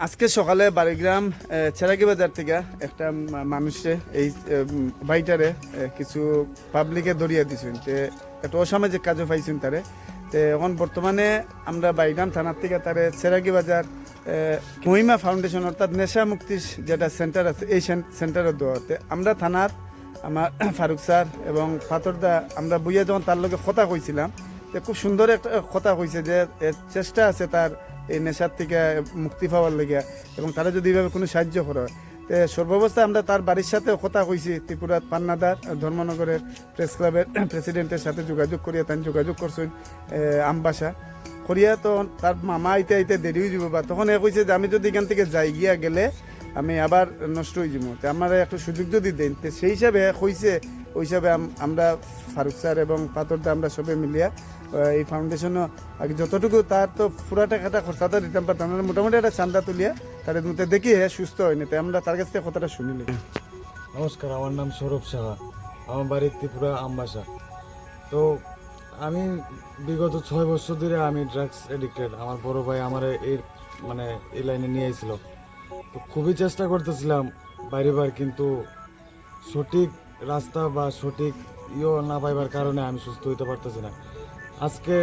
আজকে সকালে বাড়িগ্রাম চেরাগি বাজার থেকে একটা মানুষে এই বাইটারে কিছু পাবলিকে ধরিয়ে দিছেন তে একটা অসামাজিক কাজও পাইছেন তারে। তে এখন বর্তমানে আমরা বাড়িগ্রাম থানার থেকে তারে চেরাগি বাজার মহিমা ফাউন্ডেশন অর্থাৎ নেশা মুক্তি যেটা সেন্টার আছে এই সেন্টারে দেওয়াতে আমরা থানার আমার ফারুক স্যার এবং ফাতরদা আমরা বইয়া যখন তার লগে কথা কইছিলাম, তো খুব সুন্দর একটা কথা কইছে যে চেষ্টা আছে তার এই নেশার থেকে মুক্তি পাওয়ার লেগে, এবং তারা যদি এইভাবে কোনো সাহায্য করে তো সর্বাবস্থায় আমরা তার বাড়ির সাথে কথা কইছি। ত্রিপুরার পান্নাদার ধর্মনগরের প্রেস ক্লাবের প্রেসিডেন্টের সাথে যোগাযোগ করিয়া তাই যোগাযোগ করছেন আমবাসা করিয়া। তো তার মামা আইতে আইতে দেরি হয়ে যাব, বা তখন এ কইছে যে আমি যদি এখান থেকে যাই গিয়া গেলে আমি আবার নষ্ট হয়ে যাবো, তো আমার একটু সুযোগ যদি দেন। তো সেই হিসাবে কইছে, ওই হিসাবে আমরা ফারুক স্যার এবং পাথরদা আমরা সবে মিলিয়া এই ফাউন্ডেশনও আগে যতটুকু তার তো পুরা টাকাটা খরচাটা দিতাম পারতাম না, মোটামুটি একটা চান্দা তুলিয়া তার দুটো দেখিয়ে সুস্থ হয়নি, তাই আমরা তার কাছ থেকে কথাটা শুনিলি। নমস্কার, আমার নাম সৌরভ সাহা, আমার বাড়ি ত্রিপুরা আমবাসা। তো আমি বিগত 6 বছর ধরে আমি ড্রাগস এডিক্টেড। আমার বড় ভাই আমার এই লাইনে নিয়ে এসেছিল। তো খুবই চেষ্টা করতেছিলাম বাইরেবার, কিন্তু সঠিক রাস্তা বা সঠিক না পাইবার কারণে আমি সুস্থ হইতে পারতেছি না। আজকে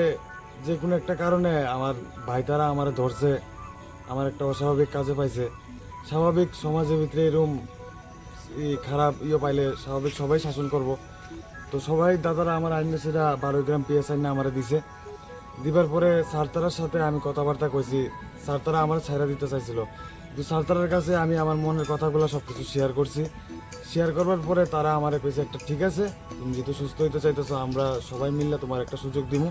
যে কোনো একটা কারণে আমার ভাইটারা আমার ধরছে, আমার একটা অস্বাভাবিক কাজে পাইছে। স্বাভাবিক সমাজের ভিতরে এরকম খারাপ পাইলে স্বাভাবিক সবাই শাসন করব। তো সবাই দাদারা আমার আইন সেটা 12 গ্রাম পিএস আইন আমারে দিছে। দিবার পরে স্যারতারার সাথে আমি কথাবার্তা কইছি, স্যারতারা আমার ছাইরা দিতে চাইছিল, কিন্তু স্যারতারার কাছে আমি আমার মনের কথাগুলো সব কিছু শেয়ার করছি। শেয়ার করবার পরে তারা আমার কইছে একটা ঠিক আছে, তুমি যেহেতু সুস্থ হইতে চাইতেছো আমরা সবাই মিললে তোমার একটা সুযোগ দিব,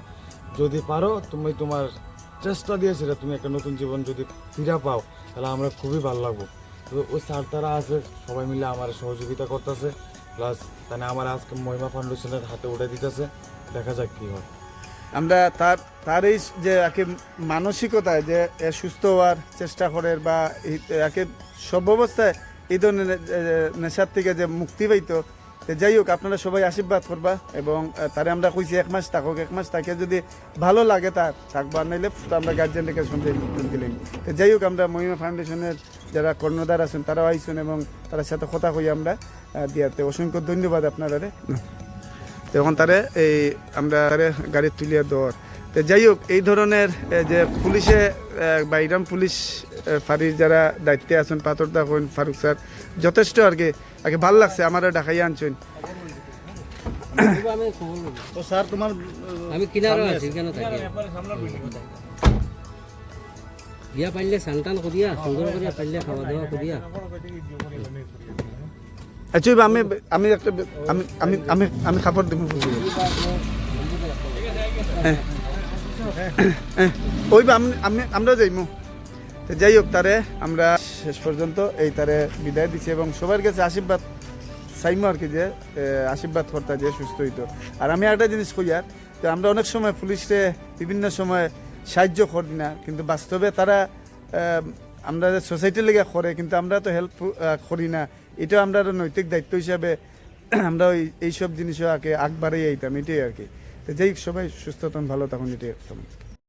যদি পারো তুমি তোমার চেষ্টা দিয়ে সেটা তুমি একটা নতুন জীবন যদি ফিরা পাও তাহলে আমরা খুবই ভালো লাগবো। তো ওই স্যারতারা আছে সবাই মিলে আমার সহযোগিতা করতেছে, প্লাস তাহলে আমার আজকে মহিমা ফাউন্ডেশনের হাতে উঠে দিতেছে। দেখা যাক কি হয়। আমরা তার এই যে একে মানসিকতায় যে সুস্থ হওয়ার চেষ্টা করে বা একে সব অবস্থায় এই ধরনের নেশার থেকে যে মুক্তি পাইতো, যাই হোক আপনারা সবাই আশীর্বাদ করবা, এবং তারে আমরা কইছি 1 মাস থাকুক, 1 মাস তাকে যদি ভালো লাগে তার থাকবার নাইলে আমরা গার্জিয়ান রেখে শুনতে দিলেন। তো যাই হোক আমরা মহিমা ফাউন্ডেশনের যারা কর্ণধার আছেন তারাও আইসুন, এবং তার সাথে কথা কই আমরা দিয়াতে অসংখ্য ধন্যবাদ আপনারা। তখন তারে এই আমরা গাড়ি তুলিয়া দেওয়ার। তো যাই হোক এই ধরনের যে পুলিশে বাইরাম পুলিশ ফাঁড়ির যারা দায়িত্বে আছেন পাথরদা হন ফারুক স্যার যথেষ্ট আর কি আগে ভাল লাগছে আমারও ঢাকাই আনছেন। তো স্যার তোমার আমি কিনারও আছি কেন থাকি দিয়া পাইলে সান্তান করিয়া সুন্দর করিয়া পাইলে খাওয়া দাওয়া করিয়া। আচ্ছা আমি আমি একটা আমি আমি আমি আমি খাবার দেবো ওই আমরা যাইমু। তো যাই হোক তারে আমরা শেষ পর্যন্ত এই তারে বিদায় দিচ্ছি, এবং সবার কাছে আশীর্বাদ চাইমু আর কি, যে আশীর্বাদ করতে যে সুস্থ হইতো। আর আমি একটা জিনিস কই আর, যে আমরা অনেক সময় পুলিশে বিভিন্ন সময় সাহায্য করি না, কিন্তু বাস্তবে তারা আমরা সোসাইটির লেগে করে, কিন্তু আমরা তো হেল্প করি না। এটা আমরা নৈতিক দায়িত্ব হিসাবে আমরা এইসব জিনিসও আগে আগবাড়িয়ে আইতাম, এটাই আর কি। তো যাই সবাই সুস্থ থাকুন, ভালো থাকুন, এটাই।